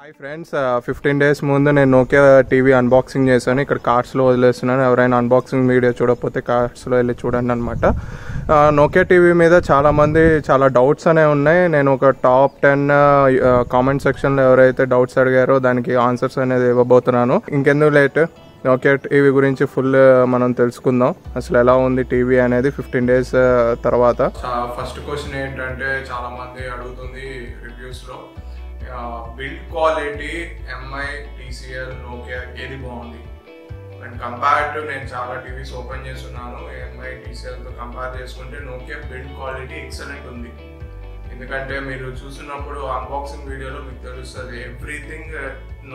Hi friends, 15 days ముందు నేను Nokia TV unboxing చేశాను. ఇక్కడ కార్డ్స్లో వదిలేస్తున్నాను. ఎవరైనా అన్బాక్సింగ్ వీడియో చూడకపోతే కార్డ్స్లో వెళ్ళి చూడండి అనమాట. నోకియా టీవీ మీద చాలామంది చాలా డౌట్స్ అనేవి ఉన్నాయి. నేను ఒక టాప్ 10 కామెంట్ సెక్షన్లో ఎవరైతే డౌట్స్ అడిగారో దానికి ఆన్సర్స్ అనేది ఇవ్వబోతున్నాను. ఇంకెందుకు లేట్, నోకియా టీవీ గురించి ఫుల్ మనం తెలుసుకుందాం. అసలు ఎలా ఉంది టీవీ అనేది 15 days తర్వాత. ఫస్ట్ క్వశ్చన్ ఏంటంటే, చాలామంది అడుగుతుంది రివ్యూస్లో, build quality MI, TCL, Nokia ఏది బాగుంది అండ్ కంపేర్ టు, నేను చాలా టీవీస్ ఓపెన్ చేస్తున్నాను, ఎంఐ టీసీఎల్తో కంపేర్ చేసుకుంటే నోకియా బిల్డ్ క్వాలిటీ ఎక్సలెంట్ ఉంది. ఎందుకంటే మీరు చూస్తున్నప్పుడు అన్బాక్సింగ్ వీడియోలో మీకు తెలుస్తుంది, ఎవ్రీథింగ్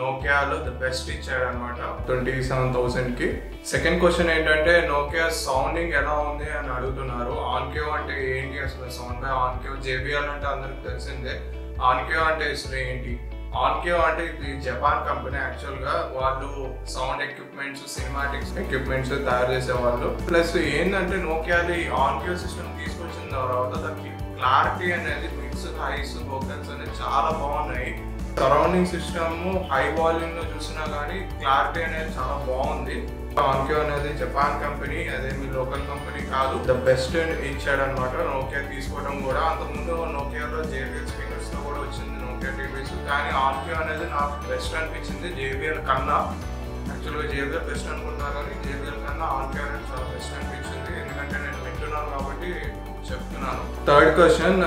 నోకియాలో ద బెస్ట్ ఇచ్చాడు అనమాట 27,000కి. సెకండ్ క్వశ్చన్ ఏంటంటే, నోకియా సౌండింగ్ ఎలా ఉంది అని అడుగుతున్నారు. ఆన్క్యూ అంటే ఏంటి అసలు? Sound by ఆన్క్యూ. జేబీఎల్ అంటే అందరికి తెలిసిందే. ఆన్క్యూ అంటే అసలు ఏంటి? ఆన్క్యూ అంటే ఇది జపాన్ కంపెనీ. యాక్చువల్గా వాళ్ళు సౌండ్ ఎక్విప్మెంట్స్, సినిమాటిక్స్ ఎక్విప్మెంట్స్ తయారు చేసేవాళ్ళు. ప్లస్ ఏంటంటే, నోకియాది ఆన్క్యూ సిస్టమ్ తీసుకొచ్చిన తర్వాత దానికి క్లారిటీ అనేది, మిక్స్, హైస్, వోకల్స్ అనేది చాలా బాగున్నాయి. సరౌండింగ్ సిస్టమ్ హై వాల్యూమ్ లో చూసినా కానీ క్లారిటీ అనేది చాలా బాగుంది. ఆన్క్యూ అనేది జపాన్ కంపెనీ, అదే మీ లోకల్ కంపెనీ కాదు. ద బెస్ట్ ఇచ్చాడు అనమాట నోకియా తీసుకోవడం కూడా. అంతకుముందు నోకియాలో జేబీఎల్ స్పీకర్స్ తో కూడా వచ్చింది నోకియా టీవీస్, కానీ ఆన్క్యూ అనేది నాకు బెస్ట్ అనిపించింది జేబీఎల్ కన్నా. యాక్చువల్గా జేబీఎల్ బెస్ట్ అనుకుంటున్నా కానీ జేబీఎల్ కన్నా ఆన్క్యూ అనేది చాలా బెస్ట్ అనిపించింది. ఎందుకంటే నేను వింటున్నాను కాబట్టి చెప్తున్నాను. థర్డ్ క్వశ్చన్,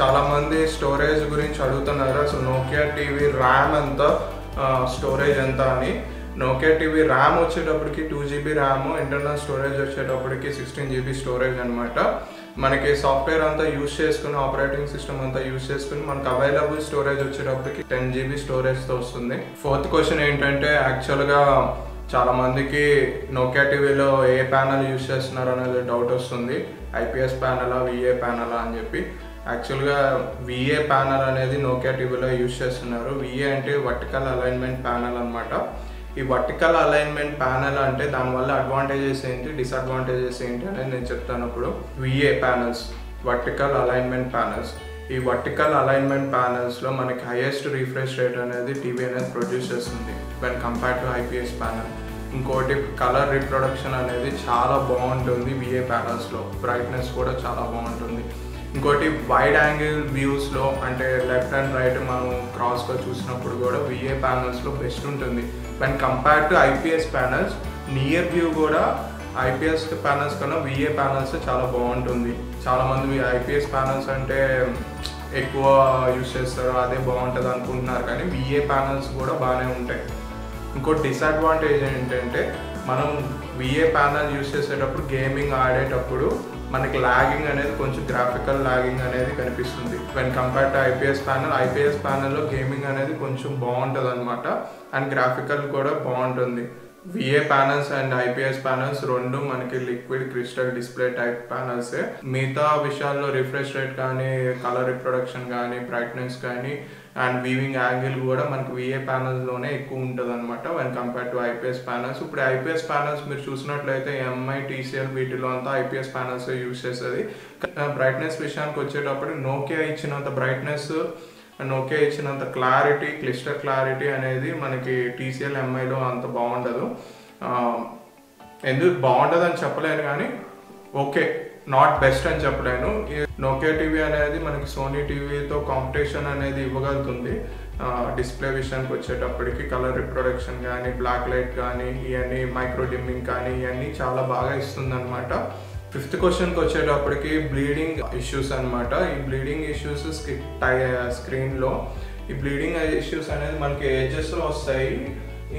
చాలా మంది స్టోరేజ్ గురించి అడుగుతున్నారు. అసలు నోకియా టీవీ ర్యామ్ ఎంత, స్టోరేజ్ ఎంత అని. నోకియా టీవీ ర్యామ్ వచ్చేటప్పటికి 2 GB ర్యామ్, ఇంటర్నల్ స్టోరేజ్ వచ్చేటప్పటికి 16 GB స్టోరేజ్ అనమాట. మనకి సాఫ్ట్వేర్ అంతా యూజ్ చేసుకుని, ఆపరేటింగ్ సిస్టమ్ అంతా యూజ్ చేసుకుని మనకు అవైలబుల్ స్టోరేజ్ వచ్చేటప్పటికి 10 GB స్టోరేజ్తో వస్తుంది. ఫోర్త్ క్వశ్చన్ ఏంటంటే, యాక్చువల్గా చాలా మందికి నోకియా టీవీలో ఏ ప్యానల్ యూజ్ చేస్తున్నారు అనేది డౌట్ వస్తుంది. ఐపీఎస్ ప్యానలా, విఏ ప్యానలా అని చెప్పి. యాక్చువల్గా విఏ ప్యానల్ అనేది నోకియా టీవీలో యూజ్ చేస్తున్నారు. విఏ అంటే వర్టికల్ అలైన్మెంట్ ప్యానల్ అనమాట. ఈ వర్టికల్ అలైన్మెంట్ ప్యానల్ అంటే దానివల్ల అడ్వాంటేజెస్ ఏంటి, డిసడ్వాంటేజెస్ ఏంటి అనేది నేను చెప్తాను ఇప్పుడు. VA panels, vertical alignment panels. ఈ వర్టికల్ అలైన్మెంట్ ప్యానల్స్లో మనకి హైయెస్ట్ రిఫ్రెష్ రేట్ అనేది టీవీ అనేది ప్రొడ్యూస్ చేస్తుంది when compare to IPS panel. ఇంకోటి కలర్ రీప్రొడక్షన్ అనేది చాలా బాగుంటుంది విఏ ప్యానల్స్లో. బ్రైట్నెస్ కూడా చాలా బాగుంటుంది. ఇంకోటి వైడ్ యాంగిల్ వ్యూస్లో, అంటే లెఫ్ట్ అండ్ రైట్ మనం క్రాస్గా చూసినప్పుడు కూడా విఏ ప్యానల్స్లో బెస్ట్ ఉంటుంది when compare to IPS panels. Near view కూడా ఐపీఎస్ ప్యానల్స్ కన్నా విఏ ప్యానల్స్ చాలా బాగుంటుంది. చాలామంది ఐపీఎస్ ప్యానల్స్ అంటే ఎక్కువ యూజ్ చేస్తారు, అదే బాగుంటుంది అనుకుంటున్నారు, కానీ విఏ ప్యానల్స్ కూడా బాగానే ఉంటాయి. ఇంకోటి డిసడ్వాంటేజ్ ఏంటంటే, మనం విఏ ప్యానల్ యూజ్ చేసేటప్పుడు, గేమింగ్ ఆడేటప్పుడు మనకి లాగింగ్ అనేది, కొంచెం గ్రాఫికల్ లాగింగ్ అనేది కనిపిస్తుంది when compare to IPS panel. IPS ప్యానల్లో గేమింగ్ అనేది కొంచెం బాగుంటుంది అనమాట, అండ్ గ్రాఫికల్ కూడా బాగుంటుంది. VA panels and IPS panels రెండు మనకి లిక్విడ్ క్రిస్టల్ డిస్ప్లే టైప్ ప్యానల్సే. మిగతా విషయాల్లో రిఫ్రెష్ రేట్ కానీ, కలర్ రిప్రొడక్షన్ కానీ, బ్రైట్నెస్ కానీ, అండ్ వీవింగ్ యాంగిల్ కూడా మనకి విఏ ప్యానల్స్లోనే ఎక్కువ ఉంటుంది అనమాట when compare to IPS panels. ఇప్పుడు ఐపీఎస్ ప్యానల్స్ మీరు చూసినట్లయితే ఎంఐ, టీసీఎల్ వీటిలో అంతా ఐపీఎస్ ప్యానల్స్ యూజ్ చేస్తుంది. బ్రైట్నెస్ విషయానికి వచ్చేటప్పుడు నోకియా ఇచ్చినంత బ్రైట్నెస్, నోకియా ఇచ్చినంత క్లారిటీ, క్లిస్టర్ క్లారిటీ అనేది మనకి టీసీఎల్, ఎంఐలో అంత బాగుండదు. ఎందుకు బాగుంటుంది అని చెప్పలేను, కానీ ఓకే, నాట్ బెస్ట్ అని చెప్పలేను. నోకియా టీవీ అనేది మనకి సోనీ టీవీతో కాంపిటీషన్ అనేది ఇవ్వగలుగుతుంది. డిస్ప్లే విషయానికి వచ్చేటప్పటికి కలర్ రిప్రొడక్షన్ కానీ, బ్లాక్ లైట్ కానీ, ఇవన్నీ మైక్రో డిమ్మింగ్ కానీ, ఇవన్నీ చాలా బాగా ఇస్తుంది అనమాట. ఫిఫ్త్ క్వశ్చన్కి వచ్చేటప్పటికి బ్లీడింగ్ ఇష్యూస్ అనమాట. ఈ బ్లీడింగ్ ఇష్యూస్ స్క్రీన్లో, ఈ బ్లీడింగ్ ఇష్యూస్ అనేది మనకి ఎడ్జెస్లో వస్తాయి.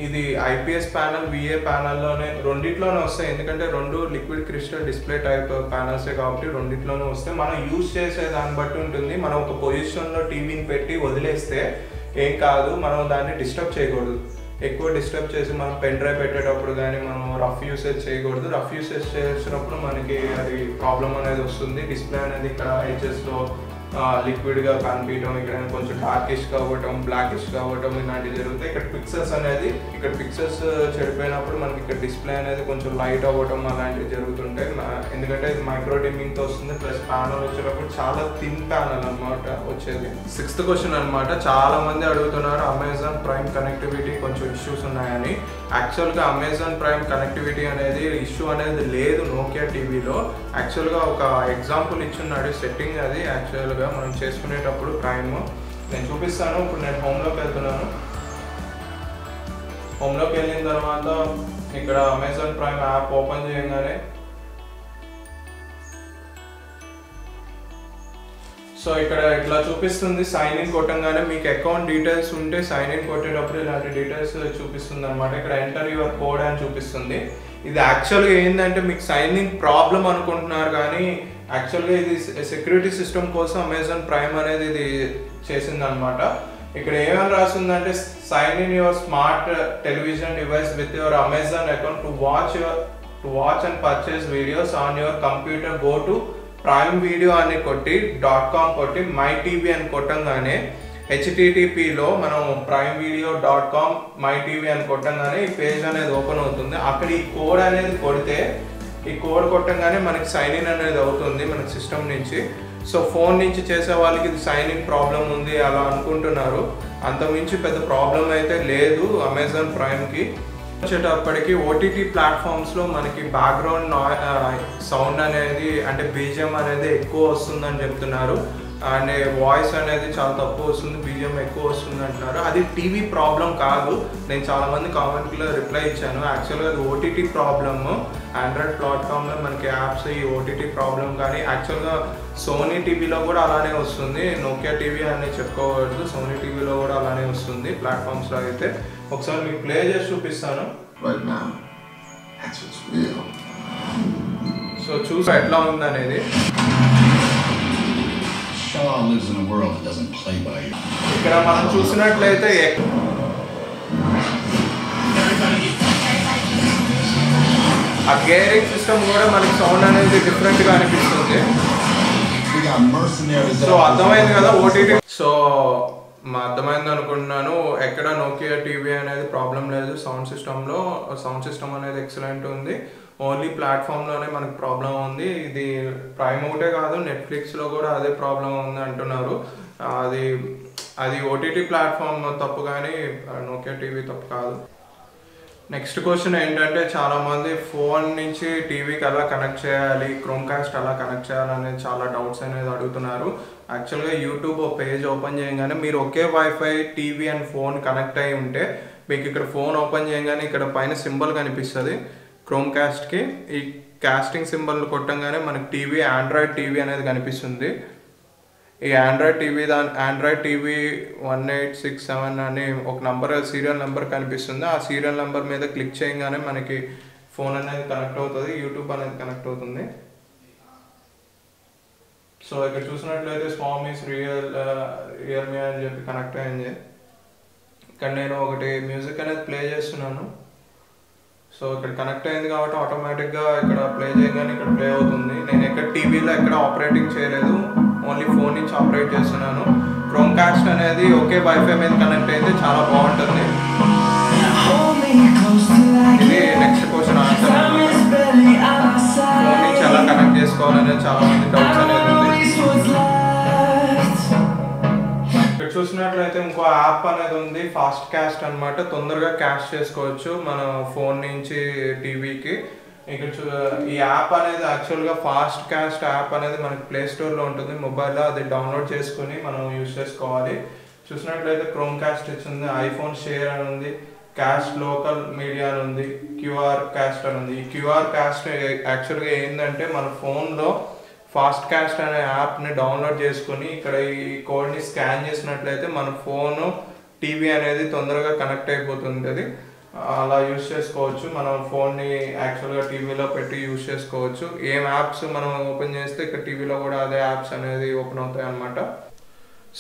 ఇది ఐపీఎస్ ప్యానల్, విఏ ప్యానల్లోనే, రెండిట్లోనే వస్తాయి. ఎందుకంటే రెండు లిక్విడ్ క్రిస్టల్ డిస్ప్లే టైప్ ప్యానల్సే కాబట్టి రెండిట్లోనే వస్తాయి. మనం యూజ్ చేసే దాన్ని బట్టి ఉంటుంది. మనం ఒక పొజిషన్లో టీవీని పెట్టి వదిలేస్తే ఏం కాదు, మనం దాన్ని డిస్టర్బ్ చేయకూడదు. ఎక్కువ డిస్టర్బ్ చేసి మనం పెన్ డ్రైవ్ పెట్టేటప్పుడు కానీ మనం రఫ్ యూసేజ్ చేయకూడదు. రఫ్ యూసేజ్ చేసినప్పుడు మనకి అది ప్రాబ్లం అనేది వస్తుంది. డిస్ప్లే అనేది ఇక్కడ ఎడ్జెస్లో లిక్విడ్గా కనిపించడం, ఇక్కడ కొంచెం డార్కిష్గా అవ్వటం, బ్లాకిష్గా అవ్వటం, ఇలాంటివి జరుగుతాయి. ఇక్కడ పిక్సెల్స్ అనేది, ఇక్కడ పిక్సెల్స్ చెడిపోయినప్పుడు మనకి ఇక్కడ డిస్ప్లే అనేది కొంచెం లైట్ అవ్వటం అలాంటివి జరుగుతుంటాయి. ఎందుకంటే ఇది మైక్రో డిమ్మింగ్తో వస్తుంది. ప్లస్ ప్యానల్ వచ్చేటప్పుడు చాలా థిన్ ప్యానల్ అనమాట వచ్చేది. సిక్స్త్ క్వశ్చన్ అనమాట, చాలా మంది అడుగుతున్నారు అమెజాన్ ప్రైమ్ కనెక్టివిటీ కొంచెం ఇష్యూస్ ఉన్నాయని. యాక్చువల్గా అమెజాన్ ప్రైమ్ కనెక్టివిటీ అనేది ఇష్యూ అనేది లేదు నోకియా టీవీలో. యాక్చువల్గా ఒక ఎగ్జాంపుల్ ఇచ్చున్నాడు సెట్టింగ్, అది యాక్చువల్గా మనం చేసుకునేటప్పుడు ప్రైమ్ నేను చూపిస్తాను. ఇప్పుడు నేను హోమ్లోకి వెళ్తున్నాను. హోమ్లోకి వెళ్ళిన తర్వాత ఇక్కడ అమెజాన్ ప్రైమ్ యాప్ ఓపెన్ చేయగానే సో ఇక్కడ ఇట్లా చూపిస్తుంది. సైన్ ఇన్ కొట్టంగానే మీకు అకౌంట్ డీటెయిల్స్ ఉంటే సైన్ ఇన్ కొట్టేటప్పుడు ఇలాంటి డీటెయిల్స్ చూపిస్తుంది అనమాట. ఇక్కడ ఎంటర్ యువర్ కోడ్ అని చూపిస్తుంది. ఇది యాక్చువల్గా ఏంటంటే మీకు సైన్ ఇన్ ప్రాబ్లం అనుకుంటున్నారు, కానీ యాక్చువల్గా ఇది సెక్యూరిటీ సిస్టమ్ కోసం అమెజాన్ ప్రైమ్ అనేది ఇది చేసింది అనమాట. ఇక్కడ ఏమని రాస్తుందంటే sign in your smart television device with your Amazon account to watch and purchase videos on your computer. Go to Prime video అని కొట్టి .com కొట్టి మై టీవీ అని కొట్టంగానే HTTPలో మనం primevideo.com మై టీవీ అని కొట్టంగానే ఈ పేజ్ అనేది ఓపెన్ అవుతుంది. అక్కడ ఈ కోడ్ అనేది కొడితే ఈ కోడ్ కొట్టంగానే మనకి సైన్ ఇన్ అనేది అవుతుంది మనకి సిస్టమ్ నుంచి. సో ఫోన్ నుంచి చేసే వాళ్ళకి ఇది సైన్ ఇన్ ప్రాబ్లం ఉంది అలా అనుకుంటున్నారు. అంతమించి పెద్ద ప్రాబ్లం అయితే లేదు అమెజాన్ ప్రైమ్కి. వచ్చేటప్పటికి ఓటీటీ ప్లాట్ఫామ్స్లో మనకి బ్యాక్గ్రౌండ్ సౌండ్ అనేది అంటే బీజిఎం అనేది ఎక్కువ వస్తుందని చెప్తున్నారు. అండ్ వాయిస్ అనేది చాలా తక్కువ వస్తుంది, బీజిఎం ఎక్కువ వస్తుంది అంటున్నారు. అది టీవీ ప్రాబ్లం కాదు. నేను చాలామంది కామెంట్లో రిప్లై ఇచ్చాను. యాక్చువల్గా అది ఓటీటీ ప్రాబ్లమ్. ఆండ్రాయిడ్ ప్లాట్ఫామ్లో మనకి యాప్స్ ఈ ఓటీటీ ప్రాబ్లం, కానీ యాక్చువల్గా సోనీ టీవీలో కూడా అలానే వస్తుంది. నోకియా టీవీ అని చెప్పుకోవద్దు, సోనీ టీవీలో కూడా అలానే వస్తుంది ప్లాట్ఫామ్స్లో అయితే. ఒకసారి మీకు ప్లే చేసి చూపిస్తాను. సో చూసి ఎట్లా ఉంది అనేది. ఇక్కడ మనం చూసినట్లయితే ఆ గేరింగ్ సిస్టమ్ కూడా మనకి సౌండ్ అనేది డిఫరెంట్గా అనిపిస్తుంది. సో అర్థమైంది కదా ఓటీటీ. సో అర్థమైంది అనుకుంటున్నాను. ఎక్కడ నోకియా టీవీ అనేది ప్రాబ్లం లేదు. సౌండ్ సిస్టమ్ అనేది ఎక్సలెంట్ ఉంది. ఓన్లీ ప్లాట్ఫామ్లోనే మనకు ప్రాబ్లం ఉంది. ఇది ప్రైమ్ ఒకటే కాదు, నెట్ఫ్లిక్స్లో కూడా అదే ప్రాబ్లం ఉంది అంటున్నారు. అది ఓటీటీ ప్లాట్ఫామ్ తప్పు, కానీ నోకియా టీవీ తప్పు కాదు. నెక్స్ట్ క్వశ్చన్ ఏంటంటే చాలామంది ఫోన్ నుంచి టీవీకి ఎలా కనెక్ట్ చేయాలి, క్రోమ్కాస్ట్ ఎలా కనెక్ట్ చేయాలనేది చాలా డౌట్స్ అనేది అడుగుతున్నారు. యాక్చువల్గా యూట్యూబ్ పేజ్ ఓపెన్ చేయగానే మీరు ఒకే WiFi TV and phone connect అయి ఉంటే మీకు ఇక్కడ ఫోన్ ఓపెన్ చేయగానే ఇక్కడ పైన సింబల్ కనిపిస్తుంది క్రోమ్కాస్ట్కి. ఈ కాస్టింగ్ సింబల్ కొట్టంగానే మనకి టీవీ ఆండ్రాయిడ్ టీవీ అనేది కనిపిస్తుంది. ఈ ఆండ్రాయిడ్ టీవీ 1867 అని ఒక నంబర్ సీరియల్ నెంబర్ కనిపిస్తుంది. ఆ సీరియల్ నెంబర్ మీద క్లిక్ చేయగానే మనకి ఫోన్ అనేది కనెక్ట్ అవుతుంది, యూట్యూబ్ అనేది కనెక్ట్ అవుతుంది. సో ఇక్కడ చూసినట్లయితే స్వామిస్ రియల్మీ అని చెప్పి కనెక్ట్ అయింది. ఇక్కడ నేను ఒకటి మ్యూజిక్ అనేది ప్లే చేస్తున్నాను. సో ఇక్కడ కనెక్ట్ అయింది కాబట్టి ఆటోమేటిక్గా ఇక్కడ ప్లే చేయగానే ఇక్కడ ప్లే అవుతుంది. నేను ఎక్కడ టీవీలో ఎక్కడ ఆపరేటింగ్ చేయలేదు, ఓన్లీ ఫోన్ నుంచి ఆపరేట్ చేస్తున్నాను. క్రోమ్కాస్ట్ అనేది ఒకే వైఫై మీద కనెక్ట్ అయితే చాలా బాగుంటుంది. ఇది నెక్స్ట్ క్వశ్చన్ ఆన్సర్. ఫోన్ నుంచి ఎలా కనెక్ట్ చేసుకోవాలనేది చాలా మంది డౌట్స్ అనేది ఉంది. ఇక్కడ చూసినట్లయితే ఇంకో యాప్ అనేది ఉంది, ఫాస్ట్ క్యాస్ట్ అనమాట. తొందరగా క్యాస్ట్ చేసుకోవచ్చు మన ఫోన్ నుంచి టీవీకి. ఇక్కడ ఈ యాప్ అనేది యాక్చువల్గా ఫాస్ట్ క్యాస్ట్ యాప్ అనేది మనకి ప్లే స్టోర్లో ఉంటుంది మొబైల్లో. అది డౌన్లోడ్ చేసుకుని మనం యూజ్ చేసుకోవాలి. చూసినట్లయితే క్రోమ్కాస్ట్ ఇచ్చింది, ఐఫోన్ షేర్ అని ఉంది, క్యాస్ట్ లోకల్ మీడియా అని ఉంది, క్యూఆర్ క్యాస్ట్ అని ఉంది. ఈ క్యూఆర్ క్యాస్ట్ యాక్చువల్గా ఏంటంటే మన ఫోన్లో ఫాస్ట్ క్యాస్ట్ అనే యాప్ని డౌన్లోడ్ చేసుకుని ఇక్కడ ఈ కోడ్ని స్కాన్ చేసినట్లయితే మన ఫోను టీవీ అనేది తొందరగా కనెక్ట్ అయిపోతుంది. అలా యూజ్ చేసుకోవచ్చు. మనం ఫోన్ని యాక్చువల్గా టీవీలో పెట్టి యూజ్ చేసుకోవచ్చు. ఏం యాప్స్ మనం ఓపెన్ చేస్తే ఇక్కడ టీవీలో కూడా అదే యాప్స్ అనేది ఓపెన్ అవుతాయి అన్నమాట.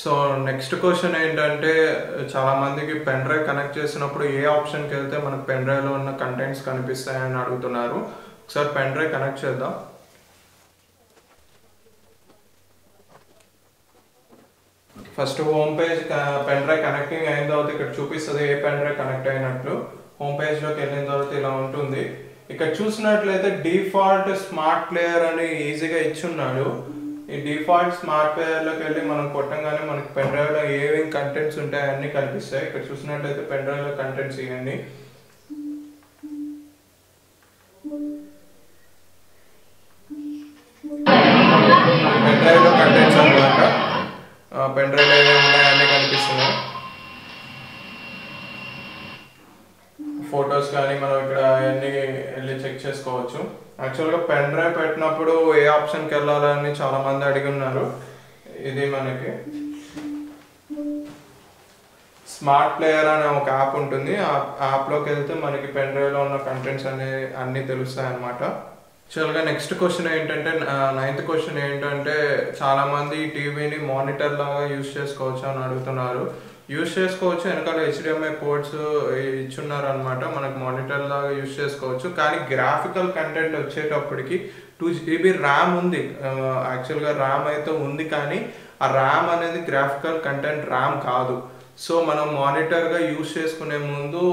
సో నెక్స్ట్ క్వశ్చన్ ఏంటంటే చాలామందికి పెన్ డ్రైవ్ కనెక్ట్ చేసినప్పుడు ఏ ఆప్షన్కి వెళ్తే మనకు పెన్ డ్రైవ్లో ఉన్న కంటెంట్స్ కనిపిస్తాయని అడుగుతున్నారు. ఒకసారి పెన్ డ్రైవ్ కనెక్ట్ చేద్దాం. First home page pen drive connecting అయిన తర్వాత ఇక్కడ చూపిస్తుంది ఏ పెన్ డ్రైవ్ కనెక్ట్ అయినట్లు. హోమ్ పేజ్లోకి వెళ్ళిన తర్వాత ఇలా ఉంటుంది. ఇక్కడ చూసినట్లయితే డిఫాల్ట్ స్మార్ట్ ప్లేయర్ అని ఈజీగా ఇచ్చున్నాడు. ఈ డిఫాల్ట్ స్మార్ట్ ప్లేయర్లోకి వెళ్ళి మనం కొట్టంగానే మనకి పెన్ డ్రైవ్లో ఏమేమి కంటెంట్స్ ఉంటాయి అన్నీ కనిపిస్తాయి. ఇక్కడ చూసినట్లయితే పెన్ డ్రైవ్లో కంటెంట్స్ ఇవన్నీ. పెన్ డ్రైవ్లో కంటెంట్స్ అనమాట. పెన్ డ్రైవ్లో ఏమేమి ఉన్నాయి అన్నీ కనిపిస్తున్నాయి. ఫొటోస్ కానీ మనం ఇక్కడ అన్నీ వెళ్ళి చెక్ చేసుకోవచ్చు. యాక్చువల్గా పెన్ డ్రైవ్ పెట్టినప్పుడు ఏ ఆప్షన్కి వెళ్ళాలని చాలామంది అడిగి ఉన్నారు. ఇది మనకి స్మార్ట్ ప్లేయర్ అనే ఒక యాప్ ఉంటుంది. ఆ యాప్లోకి వెళ్తే మనకి పెన్ డ్రైవ్లో ఉన్న కంటెంట్స్ అన్నీ తెలుస్తాయి అన్నమాట. యాక్చువల్గా నెక్స్ట్ క్వశ్చన్ ఏంటంటే 9th క్వశ్చన్ ఏంటంటే చాలామంది టీవీని మానిటర్ లాగా యూజ్ చేసుకోవచ్చు అని అడుగుతున్నారు. యూజ్ చేసుకోవచ్చు, వెనకాల HDMI పోర్ట్స్ ఇచ్చున్నారు అనమాట. మనకు మానిటర్ లాగా యూజ్ చేసుకోవచ్చు. కానీ గ్రాఫికల్ కంటెంట్ వచ్చేటప్పటికి 2 GB ర్యామ్ ఉంది. యాక్చువల్గా ర్యామ్ అయితే ఉంది, కానీ ఆ ర్యామ్ అనేది గ్రాఫికల్ కంటెంట్ ర్యామ్ కాదు. సో మనం మానిటర్గా యూజ్ చేసుకునే ముందు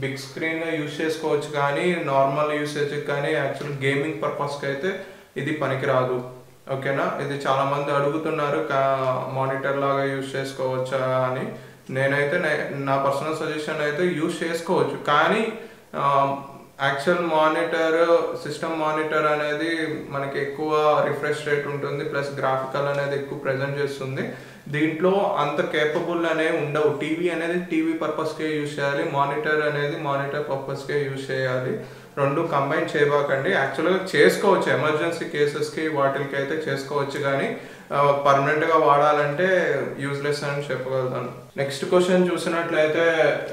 బిగ్ స్క్రీన్గా యూజ్ చేసుకోవచ్చు, కానీ నార్మల్ యూసేజ్కి కానీ యాక్చువల్ గేమింగ్ పర్పస్కి అయితే ఇది పనికిరాదు. ఓకేనా, ఇది చాలామంది అడుగుతున్నారు మానిటర్ లాగా యూజ్ చేసుకోవచ్చా అని. నేనైతే నా పర్సనల్ సజెషన్ అయితే యూజ్ చేసుకోవచ్చు, కానీ యాక్చువల్ మానిటర్ సిస్టమ్ మానిటర్ అనేది మనకి ఎక్కువ రిఫ్రెష్ రేట్ ఉంటుంది, ప్లస్ గ్రాఫికల్ అనేది ఎక్కువ ప్రజెంట్ చేస్తుంది. దీంట్లో అంత కేపబుల్ అనేవి ఉండవు. టీవీ అనేది టీవీ పర్పస్కే యూజ్ చేయాలి, మానిటర్ అనేది మానిటర్ పర్పస్కే యూజ్ చేయాలి. రెండు కంబైన్ చేయబాకండి. యాక్చువల్గా చేసుకోవచ్చు, ఎమర్జెన్సీ కేసెస్కి వాటికి అయితే చేసుకోవచ్చు, కానీ పర్మనెంట్గా వాడాలంటే యూజ్లెస్ అని చెప్పగలుగుతాను. నెక్స్ట్ క్వశ్చన్ చూసినట్లయితే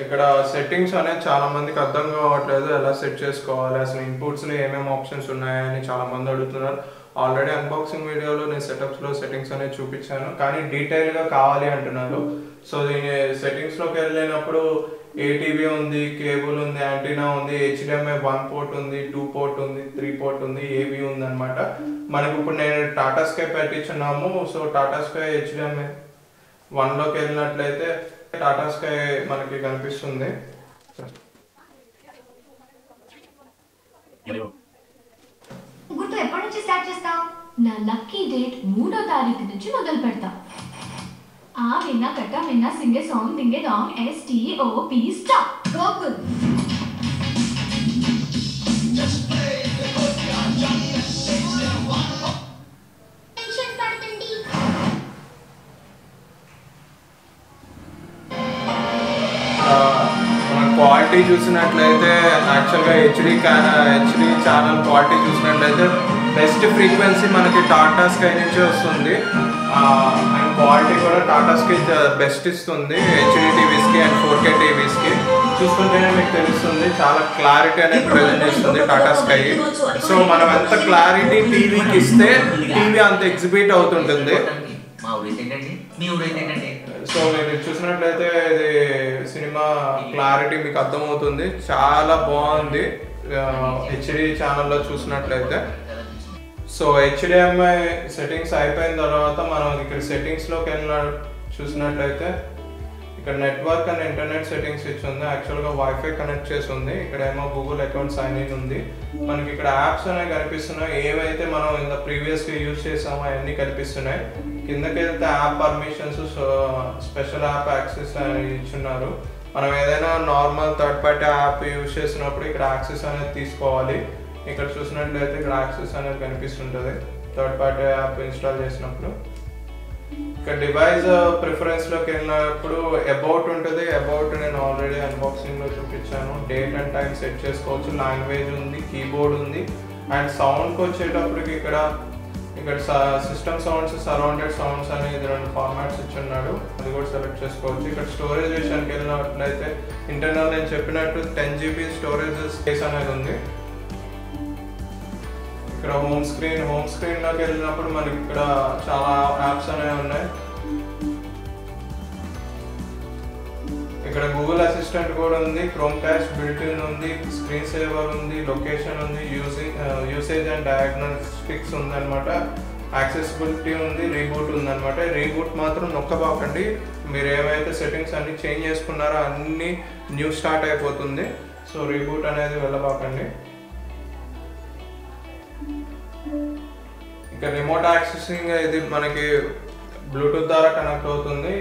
ఇక్కడ సెట్టింగ్స్ అనేది చాలా మందికి అర్థం కావట్లేదు. ఎలా సెట్ చేసుకోవాలి, అసలు ఇన్పుట్స్లో ఏమేమి ఆప్షన్స్ ఉన్నాయని చాలా మంది అడుగుతున్నారు. ఆల్రెడీ అన్బాక్సింగ్ వీడియోలో నేను సెటప్స్లో సెట్టింగ్స్ అనేది చూపించాను, కానీ డీటెయిల్గా కావాలి అంటున్నారు. సో దీని సెట్టింగ్స్లోకి వెళ్ళినప్పుడు ATV ఉంది, కేబుల్ ఉంది, యాంటీనా ఉంది, HDMI 1 పోర్ట్ ఉంది, 2 పోర్ట్ ఉంది, 3 పోర్ట్ ఉంది, AV ఉంది అనమాట. మనకు ఇప్పుడు నేను టాటా స్కై పెట్టించున్నాము. సో టాటా స్కై HDMI 1లోకి వెళ్ళినట్లయితే టాటా స్కై మనకి కనిపిస్తుంది. గుర్తు ఎప్పటి నుంచి స్టార్ట్ చేస్తావు? నా లక్కీ డేట్ 3వ తారీఖు నుంచి మొదలు పెడతా. ఆ విన్నా కట్ట విన్నా సింగే సాంగ్ దింగే దాంగ్ STOP స్టాప్ గూగుల్. టెన్షన్ పడుతుంది. క్వాలిటీ చూసినట్లయితే యాక్చువల్గా హెచ్డి ఛానల్ క్వాలిటీ చూసినట్లయితే బెస్ట్ ఫ్రీక్వెన్సీ మనకి టాటా స్కై నుంచి వస్తుంది. అండ్ క్వాలిటీ కూడా టాటా స్కై బెస్ట్ ఇస్తుంది HD టీవీస్కి అండ్ 4K టీవీస్కి. చూస్తుంటేనే మీకు తెలుస్తుంది, చాలా క్లారిటీ అనేది ప్రజెంట్ చేస్తుంది టాటా స్కై. సో మనం ఎంత క్లారిటీ టీవీకి ఇస్తే టీవీ అంత ఎగ్జిబిట్ అవుతుంటుంది. సో మీరు చూసినట్లయితే ఇది సినిమా క్లారిటీ మీకు అర్థమవుతుంది, చాలా బాగుంది HD ఛానల్లో చూసినట్లయితే. సో HDMI సెట్టింగ్స్ అయిపోయిన తర్వాత మనం ఇక్కడ సెట్టింగ్స్లోకి వెళ్ళిన చూసినట్లయితే ఇక్కడ నెట్వర్క్ అండ్ ఇంటర్నెట్ సెట్టింగ్స్ ఇచ్చింది. యాక్చువల్గా వైఫై కనెక్ట్ చేసి ఉంది. ఇక్కడ ఏమో గూగుల్ అకౌంట్ సైన్ ఇన్ ఉంది. మనకి ఇక్కడ యాప్స్ అనేవి కనిపిస్తున్నాయి. ఏవైతే మనం ఇంత ప్రీవియస్గా యూజ్ చేసామో అవన్నీ కనిపిస్తున్నాయి. కిందకి వెళ్తే app permissions, special app access అని ఇచ్చున్నారు. మనం ఏదైనా normal third party app use చేసినప్పుడు ఇక్కడ యాక్సెస్ అనేది తీసుకోవాలి. ఇక్కడ చూసినట్లయితే ఇక్కడ యాక్సెస్ అనేది కనిపిస్తుంటుంది థర్డ్ పార్టీ యాప్ ఇన్స్టాల్ చేసినప్పుడు. ఇక్కడ డివైస్ ప్రిఫరెన్స్లోకి వెళ్ళినప్పుడు అబౌట్ ఉంటుంది. అబౌట్ నేను ఆల్రెడీ అన్బాక్సింగ్లో చూపించాను. డేట్ అండ్ టైం సెట్ చేసుకోవచ్చు. లాంగ్వేజ్ ఉంది, కీబోర్డ్ ఉంది. అండ్ సౌండ్కి వచ్చేటప్పటికి ఇక్కడ సిస్టమ్ సౌండ్స్, సరౌండెడ్ సౌండ్స్ అనేది 2 ఫార్మాట్స్ ఇచ్చున్నాడు. అది కూడా సెలెక్ట్ చేసుకోవచ్చు. ఇక్కడ స్టోరేజ్ విషయానికి వెళ్ళినట్లయితే ఇంటర్నల్ నేను చెప్పినట్టు 10 GB స్టోరేజ్ స్పేస్ అనేది ఉంది. ఇక్కడ హోమ్ స్క్రీన్లోకి వెళ్ళినప్పుడు మనకి ఇక్కడ చాలా యాప్స్ అనేవి ఉన్నాయి. ఇక్కడ గూగుల్ అసిస్టెంట్ కూడా ఉంది, క్రోమ్ క్యాస్ట్ బిల్ట్ ఇన్ ఉంది, స్క్రీన్ సేవర్ ఉంది, లొకేషన్ ఉంది, యూసేజ్ అండ్ డయాగ్నోస్టిక్స్ ఉంది అనమాట. యాక్సెసిబిలిటీ ఉంది, రీబూట్ ఉందన్నమాట. రీబూట్ మాత్రం నొక్కబాకండి. మీరు ఏవైతే సెట్టింగ్స్ అన్ని చేంజ్ చేసుకున్నారో అన్నీ న్యూ స్టార్ట్ అయిపోతుంది. సో రీబూట్ అనేది వెళ్ళబాకండి. ఇక రిమోట్ యాక్సెసింగ్ ఇది మనకి బ్లూటూత్ ద్వారా కనెక్ట్ అవుతుంది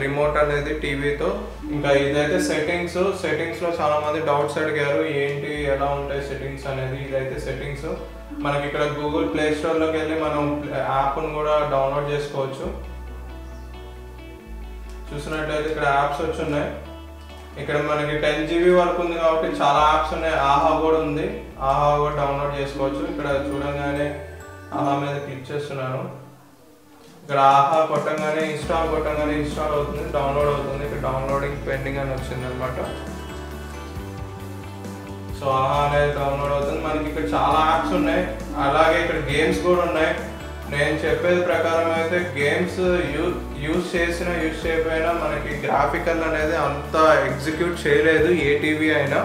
రిమోట్ అనేది టీవీతో. ఇంకా ఇదైతే సెట్టింగ్స్లో చాలా మంది డౌట్స్ అడిగారు, ఏంటి ఎలా ఉంటాయి సెట్టింగ్స్ అనేది. ఇదైతే సెట్టింగ్స్ మనకి ఇక్కడ గూగుల్ ప్లే స్టోర్లోకి వెళ్ళి మనం యాప్ను కూడా డౌన్లోడ్ చేసుకోవచ్చు. చూసినట్లయితే ఇక్కడ యాప్స్ వచ్చి ఉన్నాయి. ఇక్కడ మనకి 10 GB వరకు ఉంది కాబట్టి చాలా యాప్స్ ఉన్నాయి. ఆహా కూడా ఉంది, ఆహా కూడా డౌన్లోడ్ చేసుకోవచ్చు. ఇక్కడ చూడంగానే ఆహా మీద క్లిక్ చేస్తున్నాను. ఇక్కడ ఆహా కొట్టంగానే ఇన్స్టాల్ అవుతుంది, డౌన్లోడ్ అవుతుంది. ఇక్కడ డౌన్లోడింగ్ పెండింగ్ అని వచ్చింది అనమాట. సో ఆహా అనేది డౌన్లోడ్ అవుతుంది. మనకి ఇక్కడ చాలా యాప్స్ ఉన్నాయి, అలాగే ఇక్కడ గేమ్స్ కూడా ఉన్నాయి. నేను చెప్పేది ప్రకారం అయితే గేమ్స్ యూజ్ చేయకపోయినా మనకి గ్రాఫికల్ అనేది అంత ఎగ్జిక్యూట్ చేయలేదు ఏ టీవీ అయినా.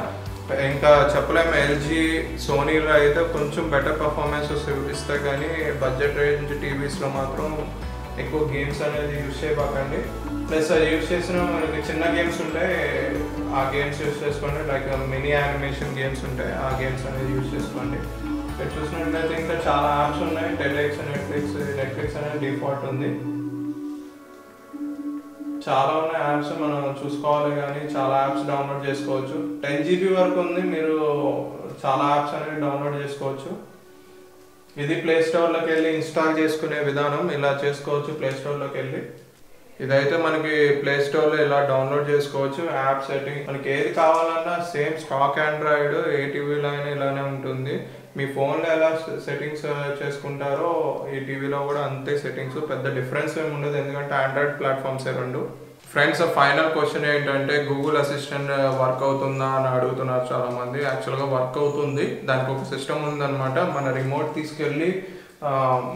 ఇంకా చెప్పలేము, ఎల్జీ సోనీలో అయితే కొంచెం బెటర్ పర్ఫార్మెన్సెస్ ఇస్తాయి, కానీ బడ్జెట్ రేంజ్ టీవీస్లో మాత్రం ఎక్కువ గేమ్స్ అనేది యూజ్ చేయబాకండి. ప్లస్ అది యూజ్ చేసిన మనకి చిన్న గేమ్స్ ఉంటాయి, ఆ గేమ్స్ యూజ్ చేసుకోండి. లైక్ మినీ యానిమేషన్ గేమ్స్ ఉంటాయి, ఆ గేమ్స్ అనేది యూజ్ చేసుకోండి. ఇక్కడ చూసినట్లయితే ఇంకా చాలా యాప్స్ ఉన్నాయి. నెట్ఫ్లిక్స్ అనేది డిఫాల్ట్ ఉంది. చాలా ఉన్నాయి యాప్స్, మనం చూసుకోవాలి, కానీ చాలా యాప్స్ డౌన్లోడ్ చేసుకోవచ్చు. 10 GB వరకు ఉంది, మీరు చాలా యాప్స్ అనేవి డౌన్లోడ్ చేసుకోవచ్చు. ఇది ప్లే స్టోర్లోకి వెళ్ళి ఇన్స్టాల్ చేసుకునే విధానం, ఇలా చేసుకోవచ్చు ప్లే స్టోర్లోకి వెళ్ళి. ఇదైతే మనకి ప్లే స్టోర్లో ఇలా డౌన్లోడ్ చేసుకోవచ్చు. యాప్ సెట్టింగ్ మనకి ఏది కావాలన్నా సేమ్ స్టాక్ ఆండ్రాయిడ్ ఏ టీవీలో అయినా ఇలానే ఉంటుంది. మీ ఫోన్లో ఎలా సెట్టింగ్స్ చేసుకుంటారో ఈ టీవీలో కూడా అంతే సెట్టింగ్స్, పెద్ద డిఫరెన్స్ ఏమి ఉండదు, ఎందుకంటే ఆండ్రాయిడ్ ప్లాట్ఫామ్సే రెండు. ఫ్రెండ్స్, ఫైనల్ క్వశ్చన్ ఏంటంటే గూగుల్ అసిస్టెంట్ వర్క్ అవుతుందా అని అడుగుతున్నారు చాలామంది. యాక్చువల్గా వర్క్ అవుతుంది, దానికి ఒక సిస్టమ్ ఉందన్నమాట. మన రిమోట్ తీసుకెళ్ళి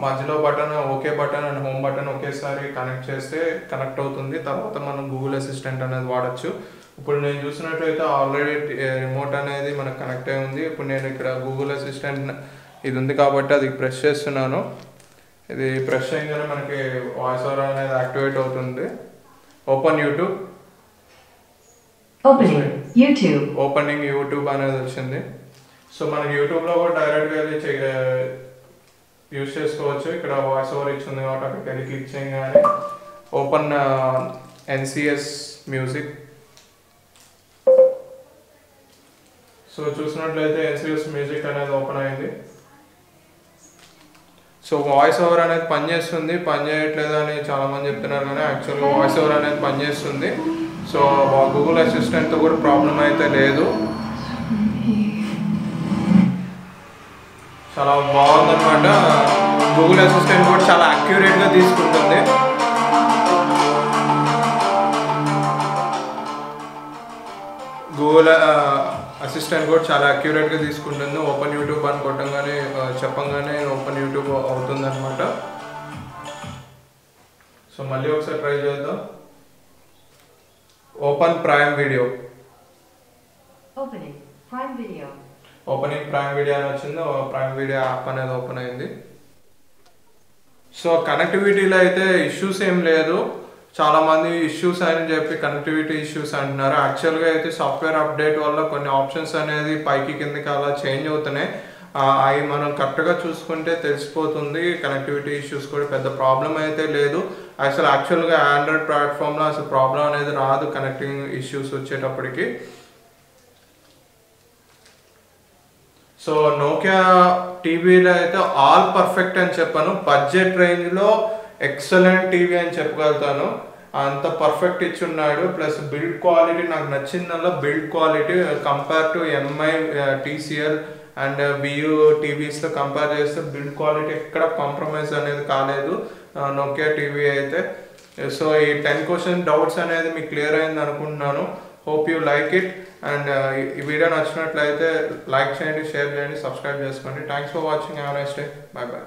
మధ్యలో button, okay button and home button ఒకేసారి కనెక్ట్ చేస్తే కనెక్ట్ అవుతుంది. తర్వాత మనం గూగుల్ అసిస్టెంట్ అనేది వాడచ్చు. ఇప్పుడు నేను చూసినట్లయితే ఆల్రెడీ రిమోట్ అనేది మనకు కనెక్ట్ అయి ఉంది. ఇప్పుడు నేను ఇక్కడ గూగుల్ అసిస్టెంట్ ఇది ఉంది కాబట్టి అది ప్రెస్ చేస్తున్నాను. ఇది ప్రెస్ చేయగానే మనకి వాయిస్ ఓవర్ అనేది యాక్టివేట్ అవుతుంది. ఓపెన్ యూట్యూబ్, ఓపెనింగ్ యూట్యూబ్ అనేది వచ్చింది. సో మనకి యూట్యూబ్లో కూడా డైరెక్ట్గా వెళ్ళి యూజ్ చేసుకోవచ్చు. ఇక్కడ వాయిస్ ఓవర్ ఇచ్చింది కాబట్టి అక్కడికి వెళ్ళి క్లిక్ చేయగానే ఓపెన్ NCS మ్యూజిక్. సో చూసినట్లయితే NCS మ్యూజిక్ అనేది ఓపెన్ అయింది. సో వాయిస్ ఓవర్ అనేది పనిచేస్తుంది, పని చేయట్లేదు అని చాలామంది చెప్తున్నారు, కానీ యాక్చువల్గా వాయిస్ ఓవర్ అనేది పనిచేస్తుంది. సో గూగుల్ అసిస్టెంట్తో కూడా ప్రాబ్లం అయితే లేదు. చాలా బాగుందన్నమాట. గూగుల్ అసిస్టెంట్ కూడా చాలా అక్యురేట్గా తీసుకుంటుంది. గూగుల్ అసిస్టెంట్ కూడా చాలా అక్యురేట్గా తీసుకుంటుంది. ఓపెన్ యూట్యూబ్ అని కొట్టంగానే చెప్పంగానే ఓపెన్ యూట్యూబ్ అవుతుంది అనమాట. సో మళ్ళీ ఒకసారి ట్రై చేద్దాం. Open prime video, opening prime video అని వచ్చింది. ప్రైమ్ వీడియో యాప్ అనేది ఓపెన్ అయింది. సో కనెక్టివిటీలో అయితే ఇష్యూస్ ఏం లేదు. చాలామంది ఇష్యూస్ అని చెప్పి కనెక్టివిటీ ఇష్యూస్ అంటున్నారు. యాక్చువల్గా అయితే సాఫ్ట్వేర్ అప్డేట్ వల్ల కొన్ని ఆప్షన్స్ అనేది పైకి కిందకి అలా చేంజ్ అవుతున్నాయి. అవి మనం కరెక్ట్గా చూసుకుంటే తెలిసిపోతుంది. కనెక్టివిటీ ఇష్యూస్ కూడా పెద్ద ప్రాబ్లం అయితే లేదు. యాక్చువల్గా ఆండ్రాయిడ్ ప్లాట్ఫామ్లో అసలు ప్రాబ్లం అనేది రాదు కనెక్టింగ్ ఇష్యూస్ వచ్చేటప్పటికి. సో నోకియా టీవీలో అయితే ఆల్ పర్ఫెక్ట్ అని చెప్పాను. బడ్జెట్ రేంజ్లో ఎక్సలెంట్ టీవీ అని చెప్పగలుగుతాను. అంత పర్ఫెక్ట్ ఇచ్చున్నాడు. ప్లస్ బిల్డ్ క్వాలిటీ నాకు నచ్చిందల్లా build quality compare to MI, TCL and VU టీవీస్తో కంపేర్ చేస్తే బిల్డ్ క్వాలిటీ ఎక్కడ కాంప్రమైజ్ అనేది కాలేదు నోకియా టీవీ అయితే. సో ఈ 10 క్వశ్చన్ డౌట్స్ అనేది మీకు క్లియర్ అయింది అనుకుంటున్నాను. Hope you like it. And ఈ వీడియో నచ్చినట్లయితే లైక్ చేయండి, షేర్ చేయండి, సబ్స్క్రైబ్ చేసుకోండి. Thanks for watching. Have a nice day. By by.